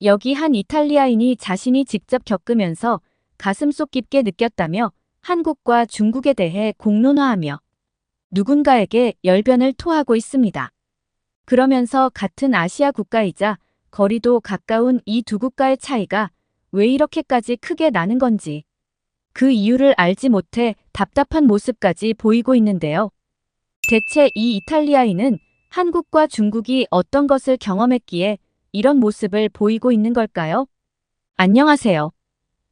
여기 한 이탈리아인이 자신이 직접 겪으면서 가슴속 깊게 느꼈다며 한국과 중국에 대해 공론화하며 누군가에게 열변을 토하고 있습니다. 그러면서 같은 아시아 국가이자 거리도 가까운 이 두 국가의 차이가 왜 이렇게까지 크게 나는 건지 그 이유를 알지 못해 답답한 모습까지 보이고 있는데요. 대체 이 이탈리아인은 한국과 중국이 어떤 것을 경험했기에 이런 모습을 보이고 있는 걸까요? 안녕하세요.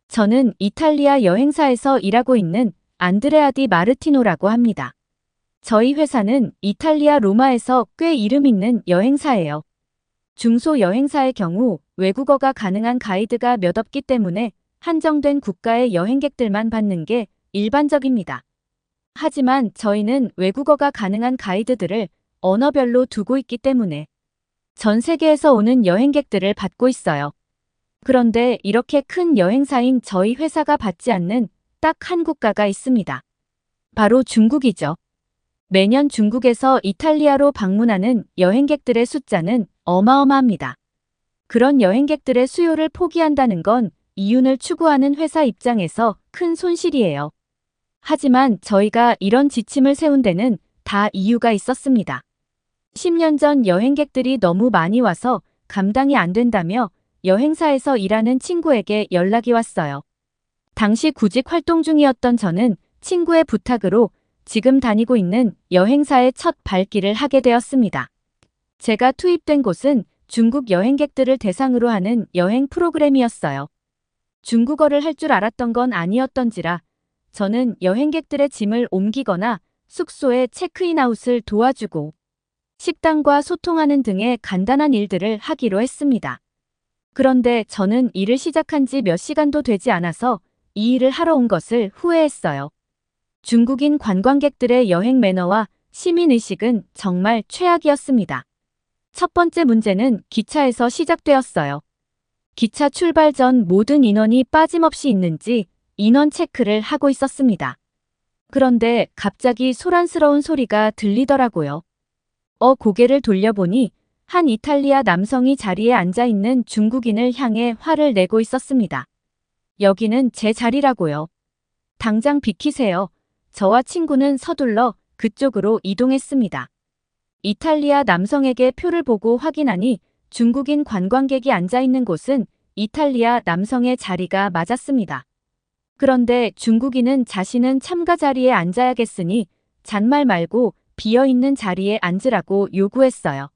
저는 이탈리아 여행사에서 일하고 있는 안드레아 디 마르티노라고 합니다. 저희 회사는 이탈리아 로마에서 꽤 이름 있는 여행사예요. 중소 여행사의 경우 외국어가 가능한 가이드가 몇 없기 때문에 한정된 국가의 여행객들만 받는 게 일반적입니다. 하지만 저희는 외국어가 가능한 가이드들을 언어별로 두고 있기 때문에 전 세계에서 오는 여행객들을 받고 있어요. 그런데 이렇게 큰 여행사인 저희 회사가 받지 않는 딱 한 국가가 있습니다. 바로 중국이죠. 매년 중국에서 이탈리아로 방문하는 여행객들의 숫자는 어마어마합니다. 그런 여행객들의 수요를 포기한다는 건 이윤을 추구하는 회사 입장에서 큰 손실이에요. 하지만 저희가 이런 지침을 세운 데는 다 이유가 있었습니다. 10년 전 여행객들이 너무 많이 와서 감당이 안 된다며 여행사에서 일하는 친구에게 연락이 왔어요. 당시 구직 활동 중이었던 저는 친구의 부탁으로 지금 다니고 있는 여행사의 첫 발길을 하게 되었습니다. 제가 투입된 곳은 중국 여행객들을 대상으로 하는 여행 프로그램이었어요. 중국어를 할 줄 알았던 건 아니었던지라 저는 여행객들의 짐을 옮기거나 숙소에 체크인아웃을 도와주고 식당과 소통하는 등의 간단한 일들을 하기로 했습니다. 그런데 저는 일을 시작한 지 몇 시간도 되지 않아서 이 일을 하러 온 것을 후회했어요. 중국인 관광객들의 여행 매너와 시민의식은 정말 최악이었습니다. 첫 번째 문제는 기차에서 시작되었어요. 기차 출발 전 모든 인원이 빠짐없이 있는지 인원 체크를 하고 있었습니다. 그런데 갑자기 소란스러운 소리가 들리더라고요. 고개를 돌려보니 한 이탈리아 남성이 자리에 앉아 있는 중국인을 향해 화를 내고 있었습니다. 여기는 제 자리라고요. 당장 비키세요. 저와 친구는 서둘러 그쪽으로 이동했습니다. 이탈리아 남성에게 표를 보고 확인하니 중국인 관광객이 앉아 있는 곳은 이탈리아 남성의 자리가 맞았습니다. 그런데 중국인은 자신은 참가 자리에 앉아야겠으니 잔말 말고 비어있는 자리에 앉으라고 요구했어요.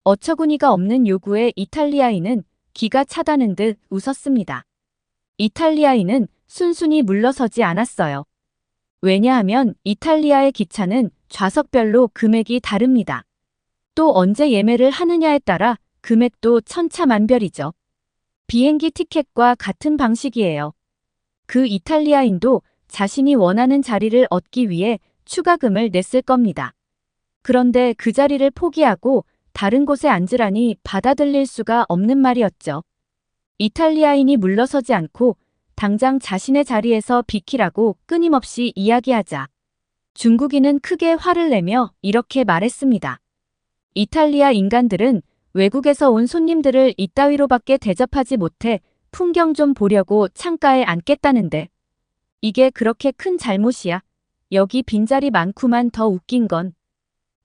어처구니가 없는 요구에 이탈리아인은 기가 차다는 듯 웃었습니다. 이탈리아인은 순순히 물러서지 않았어요. 왜냐하면 이탈리아의 기차는 좌석별로 금액이 다릅니다. 또 언제 예매를 하느냐에 따라 금액도 천차만별이죠. 비행기 티켓과 같은 방식이에요. 그 이탈리아인도 자신이 원하는 자리를 얻기 위해 추가금을 냈을 겁니다. 그런데 그 자리를 포기하고 다른 곳에 앉으라니 받아들일 수가 없는 말이었죠. 이탈리아인이 물러서지 않고 당장 자신의 자리에서 비키라고 끊임없이 이야기하자 중국인은 크게 화를 내며 이렇게 말했습니다. 이탈리아 인간들은 외국에서 온 손님들을 이따위로밖에 대접하지 못해 풍경 좀 보려고 창가에 앉겠다는데 이게 그렇게 큰 잘못이야. 여기 빈자리 많구만. 더 웃긴 건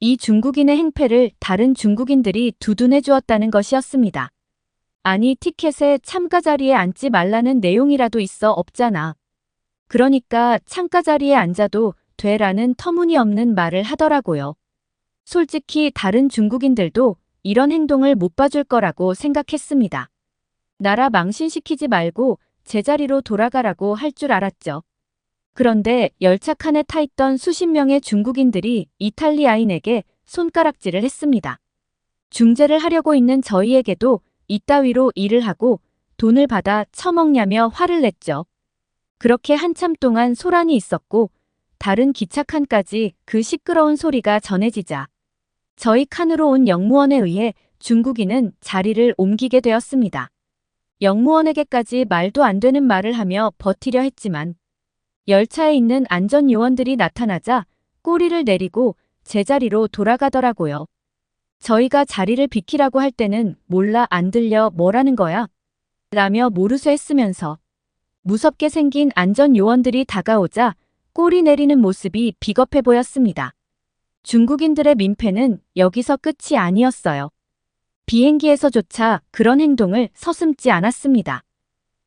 이 중국인의 행패를 다른 중국인들이 두둔해 주었다는 것이었습니다. 아니 티켓에 참가 자리에 앉지 말라는 내용이라도 있어 없잖아. 그러니까 창가 자리에 앉아도 돼라는 터무니없는 말을 하더라고요. 솔직히 다른 중국인들도 이런 행동을 못 봐줄 거라고 생각했습니다. 나라 망신시키지 말고 제자리로 돌아가라고 할 줄 알았죠. 그런데 열차 칸에 타있던 수십 명의 중국인들이 이탈리아인에게 손가락질을 했습니다. 중재를 하려고 있는 저희에게도 이따위로 일을 하고 돈을 받아 처먹냐며 화를 냈죠. 그렇게 한참 동안 소란이 있었고 다른 기차 칸까지 그 시끄러운 소리가 전해지자 저희 칸으로 온 영무원에 의해 중국인은 자리를 옮기게 되었습니다. 영무원에게까지 말도 안 되는 말을 하며 버티려 했지만 열차에 있는 안전요원들이 나타나자 꼬리를 내리고 제자리로 돌아가더라고요. 저희가 자리를 비키라고 할 때는 몰라 안 들려 뭐라는 거야? 라며 모르쇠했으면서 무섭게 생긴 안전요원들이 다가오자 꼬리 내리는 모습이 비겁해 보였습니다. 중국인들의 민폐는 여기서 끝이 아니었어요. 비행기에서조차 그런 행동을 서슴지 않았습니다.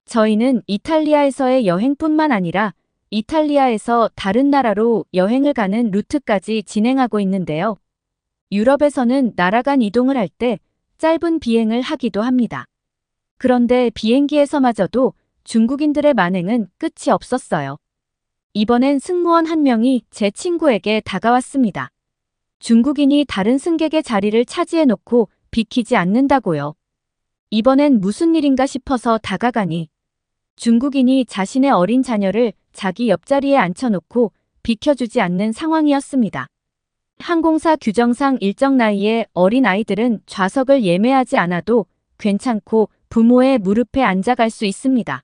저희는 이탈리아에서의 여행뿐만 아니라 이탈리아에서 다른 나라로 여행을 가는 루트까지 진행하고 있는데요. 유럽에서는 나라 간 이동을 할 때 짧은 비행을 하기도 합니다. 그런데 비행기에서마저도 중국인들의 만행은 끝이 없었어요. 이번엔 승무원 한 명이 제 친구에게 다가왔습니다. 중국인이 다른 승객의 자리를 차지해놓고 비키지 않는다고요. 이번엔 무슨 일인가 싶어서 다가가니 중국인이 자신의 어린 자녀를 자기 옆자리에 앉혀놓고 비켜주지 않는 상황이었습니다. 항공사 규정상 일정 나이의 어린 아이들은 좌석을 예매하지 않아도 괜찮고 부모의 무릎에 앉아갈 수 있습니다.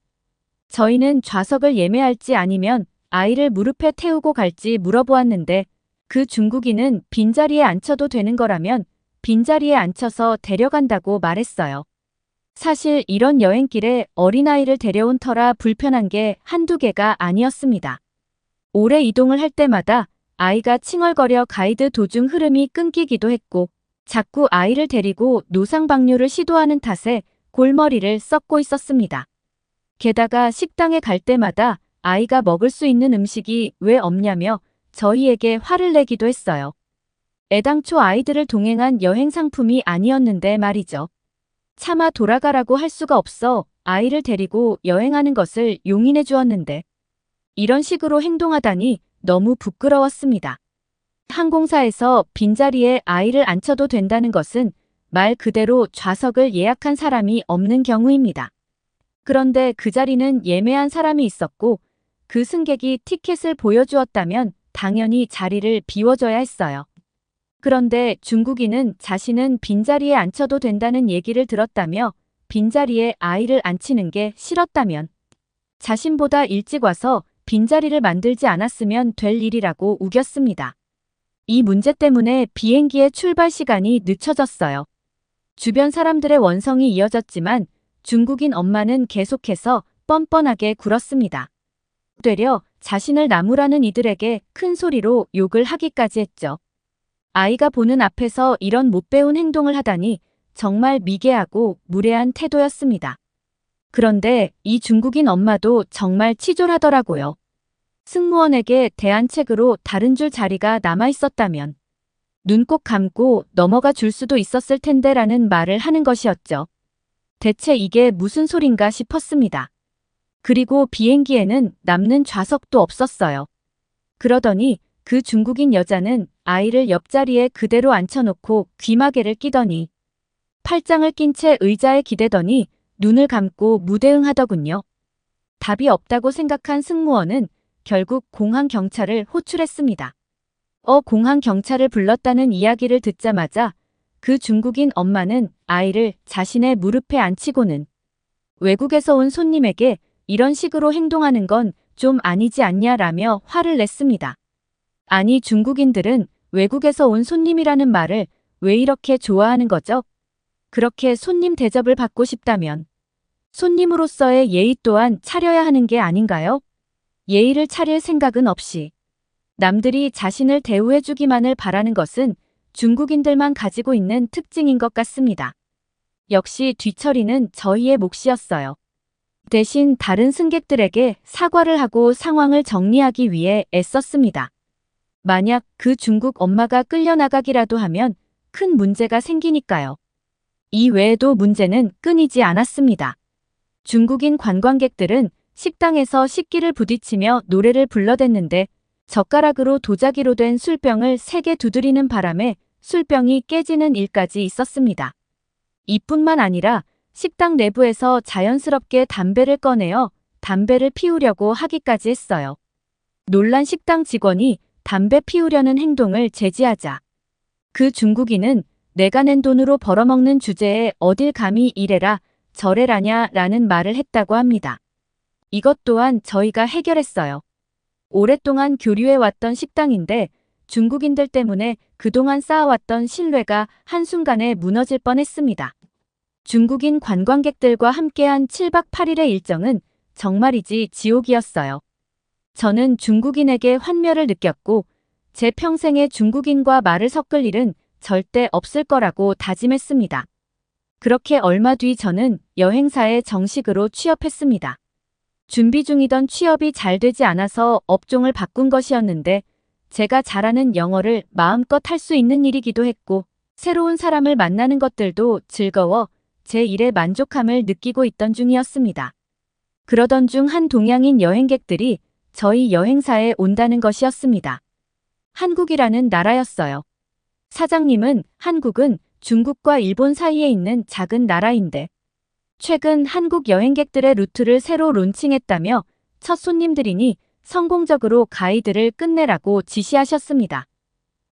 저희는 좌석을 예매할지 아니면 아이를 무릎에 태우고 갈지 물어보았는데 그 중국인은 빈자리에 앉혀도 되는 거라면 빈자리에 앉혀서 데려간다고 말했어요. 사실 이런 여행길에 어린아이를 데려온 터라 불편한 게 한두 개가 아니었습니다. 오래 이동을 할 때마다 아이가 칭얼거려 가이드 도중 흐름이 끊기기도 했고 자꾸 아이를 데리고 노상방뇨를 시도하는 탓에 골머리를 썩고 있었습니다. 게다가 식당에 갈 때마다 아이가 먹을 수 있는 음식이 왜 없냐며 저희에게 화를 내기도 했어요. 애당초 아이들을 동행한 여행 상품이 아니었는데 말이죠. 차마 돌아가라고 할 수가 없어 아이를 데리고 여행하는 것을 용인해 주었는데 이런 식으로 행동하다니 너무 부끄러웠습니다. 항공사에서 빈자리에 아이를 앉혀도 된다는 것은 말 그대로 좌석을 예약한 사람이 없는 경우입니다. 그런데 그 자리는 예매한 사람이 있었고 그 승객이 티켓을 보여주었다면 당연히 자리를 비워줘야 했어요. 그런데 중국인은 자신은 빈자리에 앉혀도 된다는 얘기를 들었다며 빈자리에 아이를 앉히는 게 싫었다면 자신보다 일찍 와서 빈자리를 만들지 않았으면 될 일이라고 우겼습니다. 이 문제 때문에 비행기의 출발 시간이 늦춰졌어요. 주변 사람들의 원성이 이어졌지만 중국인 엄마는 계속해서 뻔뻔하게 굴었습니다. 되려 자신을 나무라는 이들에게 큰 소리로 욕을 하기까지 했죠. 아이가 보는 앞에서 이런 못 배운 행동을 하다니 정말 미개하고 무례한 태도였습니다. 그런데 이 중국인 엄마도 정말 치졸하더라고요. 승무원에게 대안책으로 다른 줄 자리가 남아 있었다면 눈 꼭 감고 넘어가 줄 수도 있었을 텐데 라는 말을 하는 것이었죠. 대체 이게 무슨 소린가 싶었습니다. 그리고 비행기에는 남는 좌석도 없었어요. 그러더니 그 중국인 여자는 아이를 옆자리에 그대로 앉혀놓고 귀마개를 끼더니 팔짱을 낀 채 의자에 기대더니 눈을 감고 무대응하더군요. 답이 없다고 생각한 승무원은 결국 공항 경찰을 호출했습니다. 공항 경찰을 불렀다는 이야기를 듣자마자 그 중국인 엄마는 아이를 자신의 무릎에 앉히고는 외국에서 온 손님에게 이런 식으로 행동하는 건 좀 아니지 않냐라며 화를 냈습니다. 아니 중국인들은 외국에서 온 손님이라는 말을 왜 이렇게 좋아하는 거죠? 그렇게 손님 대접을 받고 싶다면 손님으로서의 예의 또한 차려야 하는 게 아닌가요? 예의를 차릴 생각은 없이 남들이 자신을 대우해주기만을 바라는 것은 중국인들만 가지고 있는 특징인 것 같습니다. 역시 뒤처리는 저희의 몫이었어요. 대신 다른 승객들에게 사과를 하고 상황을 정리하기 위해 애썼습니다. 만약 그 중국 엄마가 끌려나가기라도 하면 큰 문제가 생기니까요. 이 외에도 문제는 끊이지 않았습니다. 중국인 관광객들은 식당에서 식기를 부딪히며 노래를 불러댔는데 젓가락으로 도자기로 된 술병을 3개 두드리는 바람에 술병이 깨지는 일까지 있었습니다. 이뿐만 아니라 식당 내부에서 자연스럽게 담배를 꺼내어 담배를 피우려고 하기까지 했어요. 놀란 식당 직원이 담배 피우려는 행동을 제지하자 그 중국인은 내가 낸 돈으로 벌어먹는 주제에 어딜 감히 이래라 저래라냐 라는 말을 했다고 합니다. 이것 또한 저희가 해결했어요. 오랫동안 교류해왔던 식당인데 중국인들 때문에 그동안 쌓아왔던 신뢰가 한순간에 무너질 뻔했습니다. 중국인 관광객들과 함께한 7박 8일의 일정은 정말이지 지옥이었어요. 저는 중국인에게 환멸을 느꼈고 제 평생에 중국인과 말을 섞을 일은 절대 없을 거라고 다짐했습니다. 그렇게 얼마 뒤 저는 여행사에 정식으로 취업했습니다. 준비 중이던 취업이 잘 되지 않아서 업종을 바꾼 것이었는데 제가 잘하는 영어를 마음껏 할 수 있는 일이기도 했고 새로운 사람을 만나는 것들도 즐거워 제 일에 만족함을 느끼고 있던 중이었습니다. 그러던 중 한 동양인 여행객들이 저희 여행사에 온다는 것이었습니다. 한국이라는 나라였어요. 사장님은 한국은 중국과 일본 사이에 있는 작은 나라인데 최근 한국 여행객들의 루트를 새로 론칭했다며 첫 손님들이니 성공적으로 가이드를 끝내라고 지시하셨습니다.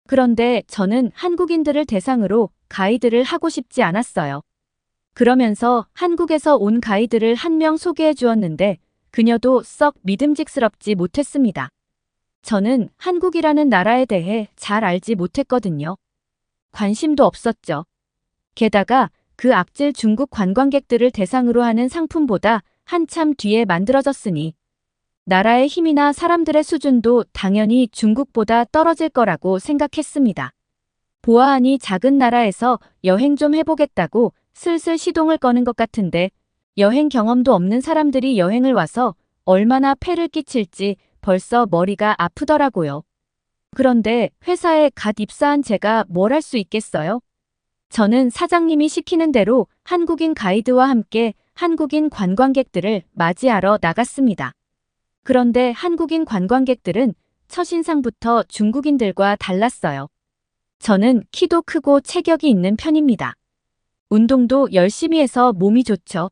그런데 저는 한국인들을 대상으로 가이드를 하고 싶지 않았어요. 그러면서 한국에서 온 가이드를 한 명 소개해 주었는데 그녀도 썩 믿음직스럽지 못했습니다. 저는 한국이라는 나라에 대해 잘 알지 못했거든요. 관심도 없었죠. 게다가 그 악질 중국 관광객들을 대상으로 하는 상품보다 한참 뒤에 만들어졌으니 나라의 힘이나 사람들의 수준도 당연히 중국보다 떨어질 거라고 생각했습니다. 보아하니 작은 나라에서 여행 좀 해보겠다고 슬슬 시동을 거는 것 같은데 여행 경험도 없는 사람들이 여행을 와서 얼마나 폐를 끼칠지 벌써 머리가 아프더라고요. 그런데 회사에 갓 입사한 제가 뭘 할 수 있겠어요? 저는 사장님이 시키는 대로 한국인 가이드와 함께 한국인 관광객들을 맞이하러 나갔습니다. 그런데 한국인 관광객들은 첫인상부터 중국인들과 달랐어요. 저는 키도 크고 체격이 있는 편입니다. 운동도 열심히 해서 몸이 좋죠.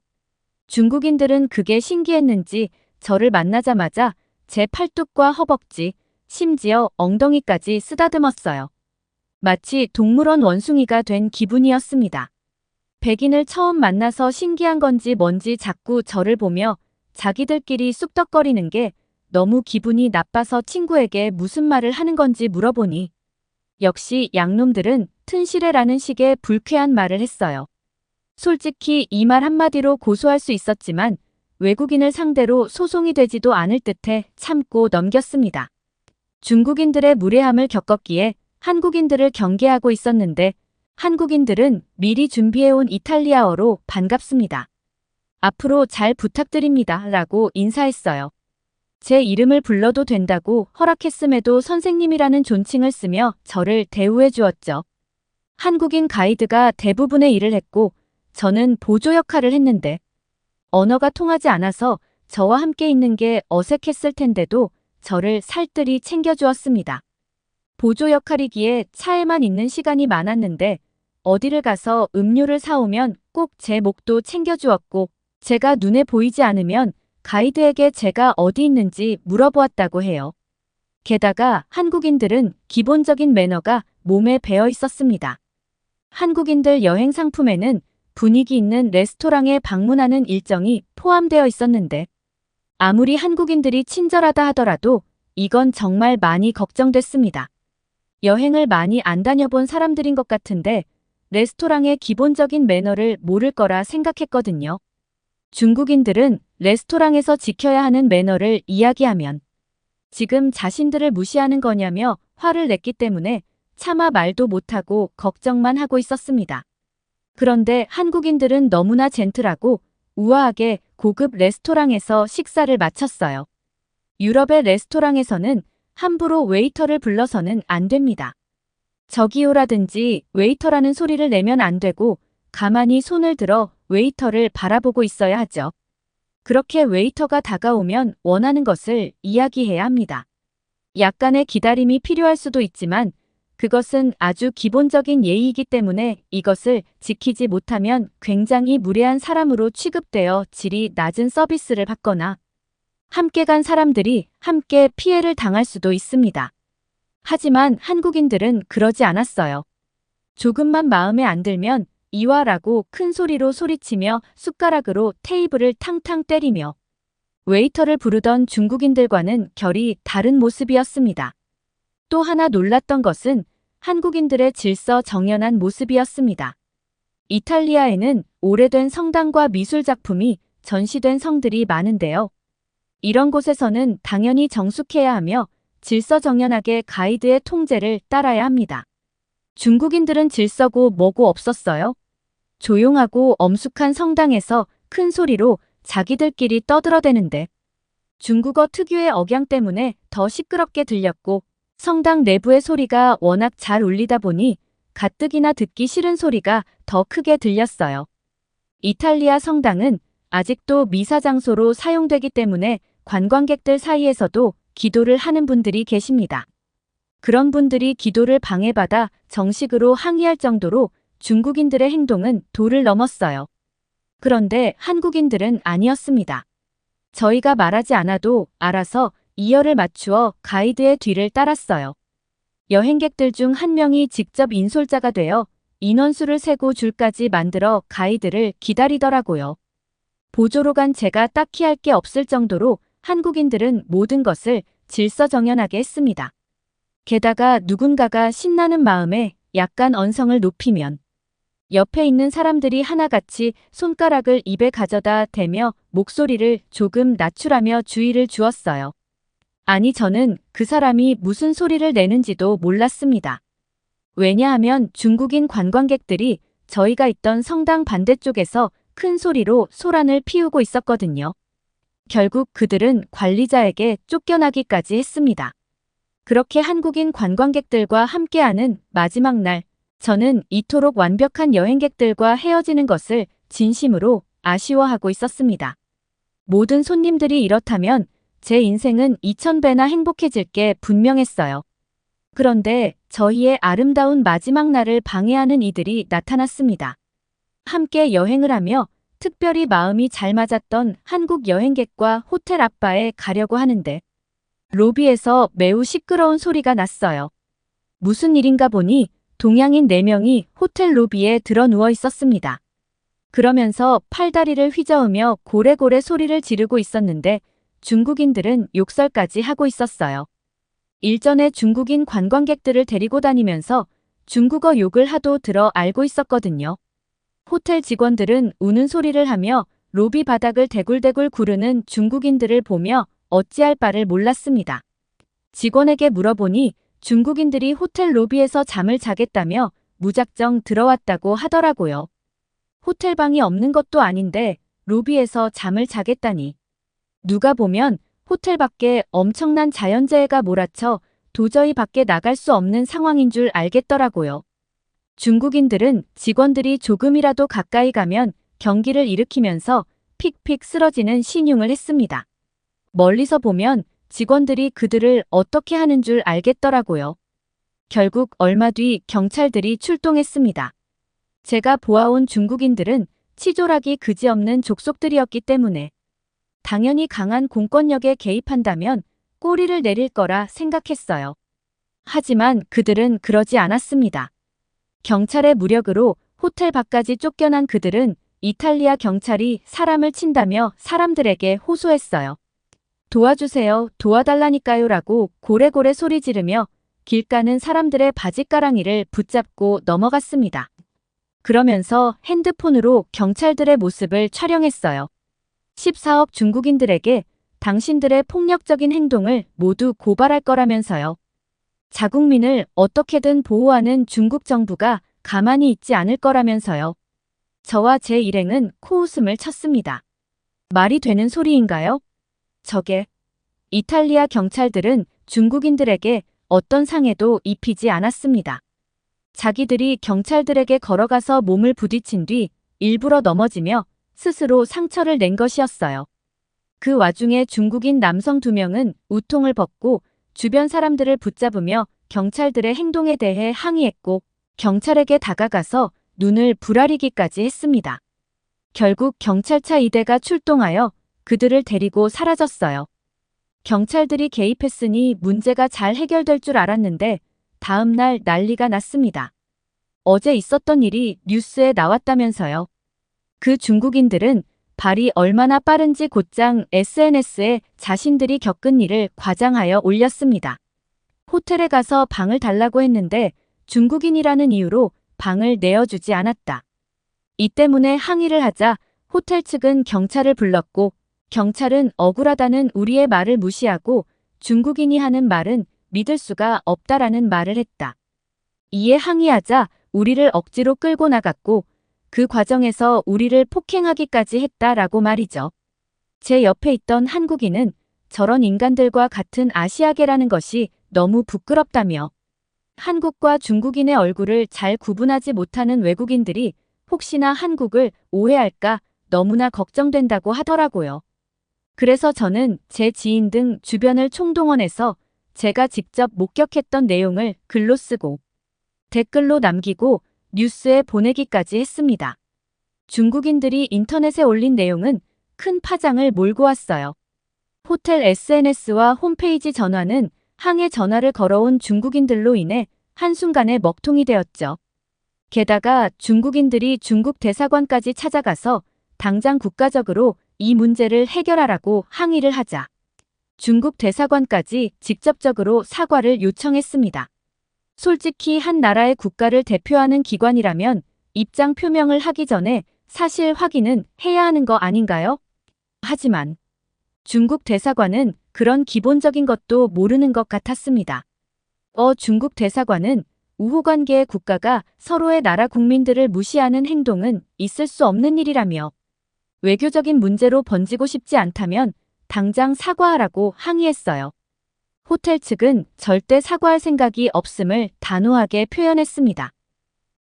중국인들은 그게 신기했는지 저를 만나자마자 제 팔뚝과 허벅지, 심지어 엉덩이까지 쓰다듬었어요. 마치 동물원 원숭이가 된 기분이었습니다. 백인을 처음 만나서 신기한 건지 뭔지 자꾸 저를 보며 자기들끼리 쑥덕거리는 게 너무 기분이 나빠서 친구에게 무슨 말을 하는 건지 물어보니 역시 양놈들은 튼실해라는 식의 불쾌한 말을 했어요. 솔직히 이 말 한마디로 고소할 수 있었지만 외국인을 상대로 소송이 되지도 않을 듯해 참고 넘겼습니다. 중국인들의 무례함을 겪었기에 한국인들을 경계하고 있었는데 한국인들은 미리 준비해온 이탈리아어로 반갑습니다. 앞으로 잘 부탁드립니다 라고 인사했어요. 제 이름을 불러도 된다고 허락했음에도 선생님이라는 존칭을 쓰며 저를 대우해 주었죠. 한국인 가이드가 대부분의 일을 했고 저는 보조 역할을 했는데 언어가 통하지 않아서 저와 함께 있는 게 어색했을 텐데도 저를 살뜰히 챙겨주었습니다. 보조 역할이기에 차에만 있는 시간이 많았는데 어디를 가서 음료를 사오면 꼭 제 목도 챙겨주었고 제가 눈에 보이지 않으면 가이드에게 제가 어디 있는지 물어보았다고 해요. 게다가 한국인들은 기본적인 매너가 몸에 배어 있었습니다. 한국인들 여행 상품에는 분위기 있는 레스토랑에 방문하는 일정이 포함되어 있었는데 아무리 한국인들이 친절하다 하더라도 이건 정말 많이 걱정됐습니다. 여행을 많이 안 다녀본 사람들인 것 같은데 레스토랑의 기본적인 매너를 모를 거라 생각했거든요. 중국인들은 레스토랑에서 지켜야 하는 매너를 이야기하면 지금 자신들을 무시하는 거냐며 화를 냈기 때문에 차마 말도 못하고 걱정만 하고 있었습니다. 그런데 한국인들은 너무나 젠틀하고 우아하게 고급 레스토랑에서 식사를 마쳤어요. 유럽의 레스토랑에서는 함부로 웨이터를 불러서는 안 됩니다. 저기요라든지 웨이터라는 소리를 내면 안 되고 가만히 손을 들어 웨이터를 바라보고 있어야 하죠. 그렇게 웨이터가 다가오면 원하는 것을 이야기해야 합니다. 약간의 기다림이 필요할 수도 있지만 그것은 아주 기본적인 예의이기 때문에 이것을 지키지 못하면 굉장히 무례한 사람으로 취급되어 질이 낮은 서비스를 받거나 함께 간 사람들이 함께 피해를 당할 수도 있습니다. 하지만 한국인들은 그러지 않았어요. 조금만 마음에 안 들면 이와라고 큰 소리로 소리치며 숟가락으로 테이블을 탕탕 때리며 웨이터를 부르던 중국인들과는 결이 다른 모습이었습니다. 또 하나 놀랐던 것은 한국인들의 질서 정연한 모습이었습니다. 이탈리아에는 오래된 성당과 미술 작품이 전시된 성들이 많은데요. 이런 곳에서는 당연히 정숙해야 하며 질서정연하게 가이드의 통제를 따라야 합니다. 중국인들은 질서고 뭐고 없었어요. 조용하고 엄숙한 성당에서 큰 소리로 자기들끼리 떠들어대는데 중국어 특유의 억양 때문에 더 시끄럽게 들렸고 성당 내부의 소리가 워낙 잘 울리다 보니 가뜩이나 듣기 싫은 소리가 더 크게 들렸어요. 이탈리아 성당은 아직도 미사 장소로 사용되기 때문에 관광객들 사이에서도 기도를 하는 분들이 계십니다. 그런 분들이 기도를 방해받아 정식으로 항의할 정도로 중국인들의 행동은 도를 넘었어요. 그런데 한국인들은 아니었습니다. 저희가 말하지 않아도 알아서 이어를 맞추어 가이드의 뒤를 따랐어요. 여행객들 중 한 명이 직접 인솔자가 되어 인원수를 세고 줄까지 만들어 가이드를 기다리더라고요. 보조로 간 제가 딱히 할 게 없을 정도로 한국인들은 모든 것을 질서정연하게 했습니다. 게다가 누군가가 신나는 마음에 약간 언성을 높이면 옆에 있는 사람들이 하나같이 손가락을 입에 가져다 대며 목소리를 조금 낮추라며 주의를 주었어요. 아니, 저는 그 사람이 무슨 소리를 내는지도 몰랐습니다. 왜냐하면 중국인 관광객들이 저희가 있던 성당 반대쪽에서 큰 소리로 소란을 피우고 있었거든요. 결국 그들은 관리자에게 쫓겨나기까지 했습니다. 그렇게 한국인 관광객들과 함께하는 마지막 날, 저는 이토록 완벽한 여행객들과 헤어지는 것을 진심으로 아쉬워하고 있었습니다. 모든 손님들이 이렇다면 제 인생은 2000배나 행복해질 게 분명했어요. 그런데 저희의 아름다운 마지막 날을 방해하는 이들이 나타났습니다. 함께 여행을 하며 특별히 마음이 잘 맞았던 한국 여행객과 호텔 앞바에 가려고 하는데 로비에서 매우 시끄러운 소리가 났어요. 무슨 일인가 보니 동양인 4명이 호텔 로비에 들어 누워 있었습니다. 그러면서 팔다리를 휘저으며 고래고래 소리를 지르고 있었는데 중국인들은 욕설까지 하고 있었어요. 일전에 중국인 관광객들을 데리고 다니면서 중국어 욕을 하도 들어 알고 있었거든요. 호텔 직원들은 우는 소리를 하며 로비 바닥을 대굴대굴 구르는 중국인들을 보며 어찌할 바를 몰랐습니다. 직원에게 물어보니 중국인들이 호텔 로비에서 잠을 자겠다며 무작정 들어왔다고 하더라고요. 호텔방이 없는 것도 아닌데 로비에서 잠을 자겠다니. 누가 보면 호텔 밖에 엄청난 자연재해가 몰아쳐 도저히 밖에 나갈 수 없는 상황인 줄 알겠더라고요. 중국인들은 직원들이 조금이라도 가까이 가면 경기를 일으키면서 픽픽 쓰러지는 신용을 했습니다. 멀리서 보면 직원들이 그들을 어떻게 하는 줄 알겠더라고요. 결국 얼마 뒤 경찰들이 출동했습니다. 제가 보아온 중국인들은 치졸하기 그지없는 족속들이었기 때문에 당연히 강한 공권력에 개입한다면 꼬리를 내릴 거라 생각했어요. 하지만 그들은 그러지 않았습니다. 경찰의 무력으로 호텔 밖까지 쫓겨난 그들은 이탈리아 경찰이 사람을 친다며 사람들에게 호소했어요. 도와주세요, 도와달라니까요 라고 고래고래 소리 지르며 길 가는 사람들의 바짓가랑이를 붙잡고 넘어갔습니다. 그러면서 핸드폰으로 경찰들의 모습을 촬영했어요. 14억 중국인들에게 당신들의 폭력적인 행동을 모두 고발할 거라면서요. 자국민을 어떻게든 보호하는 중국 정부가 가만히 있지 않을 거라면서요. 저와 제 일행은 코웃음을 쳤습니다. 말이 되는 소리인가요? 저게. 이탈리아 경찰들은 중국인들에게 어떤 상해도 입히지 않았습니다. 자기들이 경찰들에게 걸어가서 몸을 부딪힌 뒤 일부러 넘어지며 스스로 상처를 낸 것이었어요. 그 와중에 중국인 남성 2명은 우통을 벗고 주변 사람들을 붙잡으며 경찰들의 행동에 대해 항의했고 경찰에게 다가가서 눈을 부라리기까지 했습니다. 결국 경찰차 2대가 출동하여 그들을 데리고 사라졌어요. 경찰들이 개입했으니 문제가 잘 해결될 줄 알았는데 다음 날 난리가 났습니다. 어제 있었던 일이 뉴스에 나왔다면서요. 그 중국인들은 발이 얼마나 빠른지 곧장 SNS에 자신들이 겪은 일을 과장하여 올렸습니다. 호텔에 가서 방을 달라고 했는데 중국인이라는 이유로 방을 내어주지 않았다. 이 때문에 항의를 하자 호텔 측은 경찰을 불렀고 경찰은 억울하다는 우리의 말을 무시하고 중국인이 하는 말은 믿을 수가 없다라는 말을 했다. 이에 항의하자 우리를 억지로 끌고 나갔고 그 과정에서 우리를 폭행하기까지 했다라고 말이죠. 제 옆에 있던 한국인은 저런 인간들과 같은 아시아계라는 것이 너무 부끄럽다며 한국과 중국인의 얼굴을 잘 구분하지 못하는 외국인들이 혹시나 한국을 오해할까 너무나 걱정된다고 하더라고요. 그래서 저는 제 지인 등 주변을 총동원해서 제가 직접 목격했던 내용을 글로 쓰고 댓글로 남기고 뉴스에 보내기까지 했습니다. 중국인들이 인터넷에 올린 내용은 큰 파장을 몰고 왔어요. 호텔 SNS와 홈페이지 전화는 항해 전화를 걸어온 중국인들로 인해 한순간에 먹통이 되었죠. 게다가 중국인들이 중국 대사관까지 찾아가서 당장 국가적으로 이 문제를 해결하라고 항의를 하자 중국 대사관까지 직접적으로 사과를 요청했습니다. 솔직히 한 나라의 국가를 대표하는 기관이라면 입장 표명을 하기 전에 사실 확인은 해야 하는 거 아닌가요? 하지만 중국 대사관은 그런 기본적인 것도 모르는 것 같았습니다. 중국 대사관은 우호관계의 국가가 서로의 나라 국민들을 무시하는 행동은 있을 수 없는 일이라며 외교적인 문제로 번지고 싶지 않다면 당장 사과하라고 항의했어요. 호텔 측은 절대 사과할 생각이 없음을 단호하게 표현했습니다.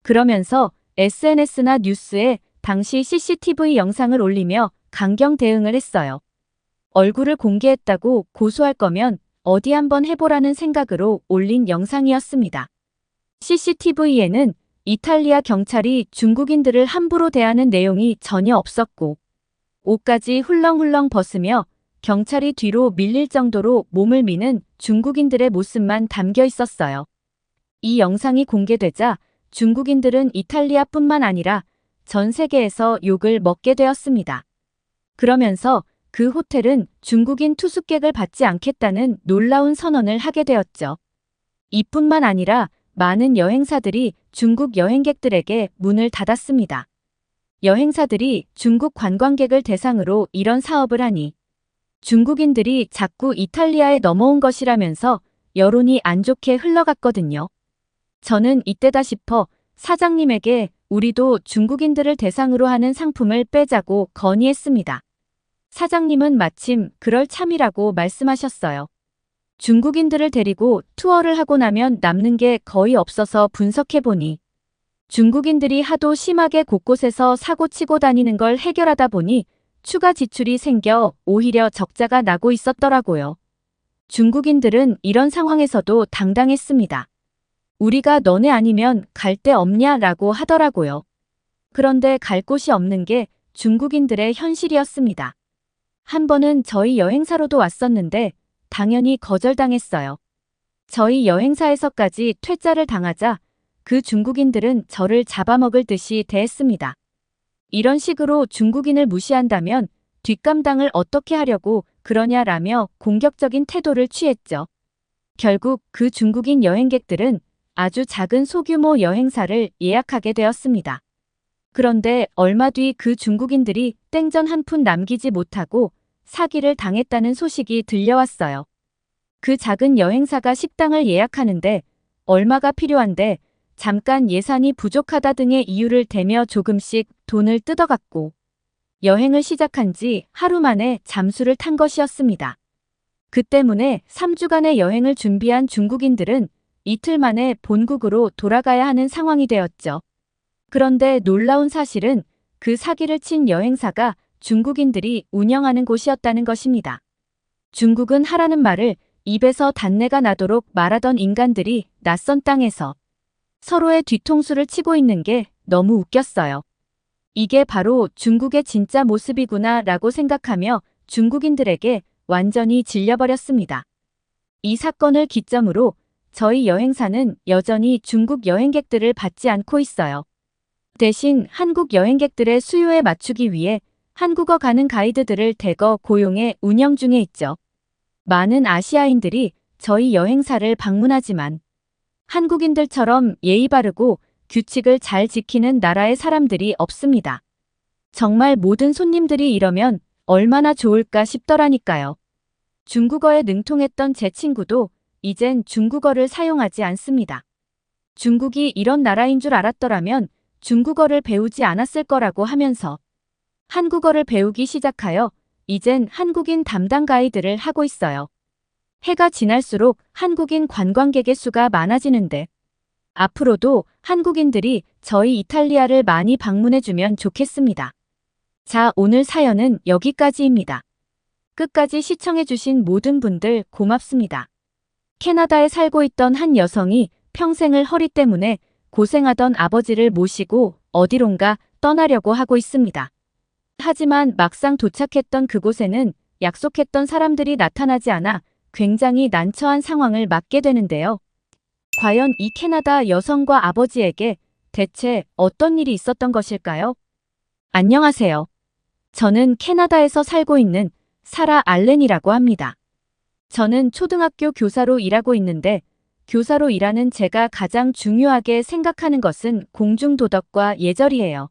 그러면서 SNS나 뉴스에 당시 CCTV 영상을 올리며 강경 대응을 했어요. 얼굴을 공개했다고 고소할 거면 어디 한번 해보라는 생각으로 올린 영상이었습니다. CCTV에는 이탈리아 경찰이 중국인들을 함부로 대하는 내용이 전혀 없었고 옷까지 훌렁훌렁 벗으며 경찰이 뒤로 밀릴 정도로 몸을 미는 중국인들의 모습만 담겨 있었어요. 이 영상이 공개되자 중국인들은 이탈리아뿐만 아니라 전 세계에서 욕을 먹게 되었습니다. 그러면서 그 호텔은 중국인 투숙객을 받지 않겠다는 놀라운 선언을 하게 되었죠. 이뿐만 아니라 많은 여행사들이 중국 여행객들에게 문을 닫았습니다. 여행사들이 중국 관광객을 대상으로 이런 사업을 하니 중국인들이 자꾸 이탈리아에 넘어온 것이라면서 여론이 안 좋게 흘러갔거든요. 저는 이때다 싶어 사장님에게 우리도 중국인들을 대상으로 하는 상품을 빼자고 건의했습니다. 사장님은 마침 그럴 참이라고 말씀하셨어요. 중국인들을 데리고 투어를 하고 나면 남는 게 거의 없어서 분석해보니 중국인들이 하도 심하게 곳곳에서 사고치고 다니는 걸 해결하다 보니 추가 지출이 생겨 오히려 적자가 나고 있었더라고요. 중국인들은 이런 상황에서도 당당했습니다. 우리가 너네 아니면 갈 데 없냐 라고 하더라고요. 그런데 갈 곳이 없는 게 중국인들의 현실이었습니다. 한 번은 저희 여행사로도 왔었는데 당연히 거절당했어요. 저희 여행사에서까지 퇴짜를 당하자 그 중국인들은 저를 잡아먹을 듯이 대했습니다. 이런 식으로 중국인을 무시한다면 뒷감당을 어떻게 하려고 그러냐라며 공격적인 태도를 취했죠. 결국 그 중국인 여행객들은 아주 작은 소규모 여행사를 예약하게 되었습니다. 그런데 얼마 뒤 그 중국인들이 땡전 한 푼 남기지 못하고 사기를 당했다는 소식이 들려왔어요. 그 작은 여행사가 식당을 예약하는데 얼마가 필요한데 잠깐 예산이 부족하다 등의 이유를 대며 조금씩 돈을 뜯어갔고 여행을 시작한 지 하루 만에 잠수를 탄 것이었습니다. 그 때문에 3주간의 여행을 준비한 중국인들은 이틀 만에 본국으로 돌아가야 하는 상황이 되었죠. 그런데 놀라운 사실은 그 사기를 친 여행사가 중국인들이 운영하는 곳이었다는 것입니다. 중국은 하라는 말을 입에서 단내가 나도록 말하던 인간들이 낯선 땅에서 서로의 뒤통수를 치고 있는 게 너무 웃겼어요. 이게 바로 중국의 진짜 모습이구나 라고 생각하며 중국인들에게 완전히 질려버렸습니다. 이 사건을 기점으로 저희 여행사는 여전히 중국 여행객들을 받지 않고 있어요. 대신 한국 여행객들의 수요에 맞추기 위해 한국어 가는 가이드들을 대거 고용해 운영 중에 있죠. 많은 아시아인들이 저희 여행사를 방문하지만 한국인들처럼 예의 바르고 규칙을 잘 지키는 나라의 사람들이 없습니다. 정말 모든 손님들이 이러면 얼마나 좋을까 싶더라니까요. 중국어에 능통했던 제 친구도 이젠 중국어를 사용하지 않습니다. 중국이 이런 나라인 줄 알았더라면 중국어를 배우지 않았을 거라고 하면서 한국어를 배우기 시작하여 이젠 한국인 담당 가이드를 하고 있어요. 해가 지날수록 한국인 관광객의 수가 많아지는데 앞으로도 한국인들이 저희 이탈리아를 많이 방문해주면 좋겠습니다. 자, 오늘 사연은 여기까지입니다. 끝까지 시청해주신 모든 분들 고맙습니다. 캐나다에 살고 있던 한 여성이 평생을 허리 때문에 고생하던 아버지를 모시고 어디론가 떠나려고 하고 있습니다. 하지만 막상 도착했던 그곳에는 약속했던 사람들이 나타나지 않아 굉장히 난처한 상황을 맞게 되는데요. 과연 이 캐나다 여성과 아버지에게 대체 어떤 일이 있었던 것일까요? 안녕하세요. 저는 캐나다에서 살고 있는 사라 알렌이라고 합니다. 저는 초등학교 교사로 일하고 있는데 교사로 일하는 제가 가장 중요하게 생각하는 것은 공중도덕과 예절이에요.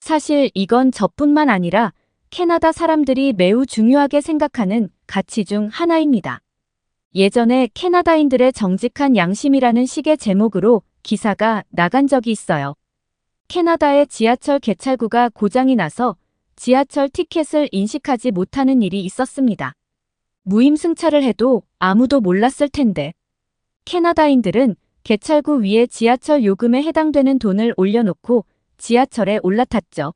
사실 이건 저뿐만 아니라 캐나다 사람들이 매우 중요하게 생각하는 가치 중 하나입니다. 예전에 캐나다인들의 정직한 양심이라는 식의 제목으로 기사가 나간 적이 있어요. 캐나다의 지하철 개찰구가 고장이 나서 지하철 티켓을 인식하지 못하는 일이 있었습니다. 무임승차를 해도 아무도 몰랐을 텐데 캐나다인들은 개찰구 위에 지하철 요금에 해당되는 돈을 올려놓고 지하철에 올라탔죠.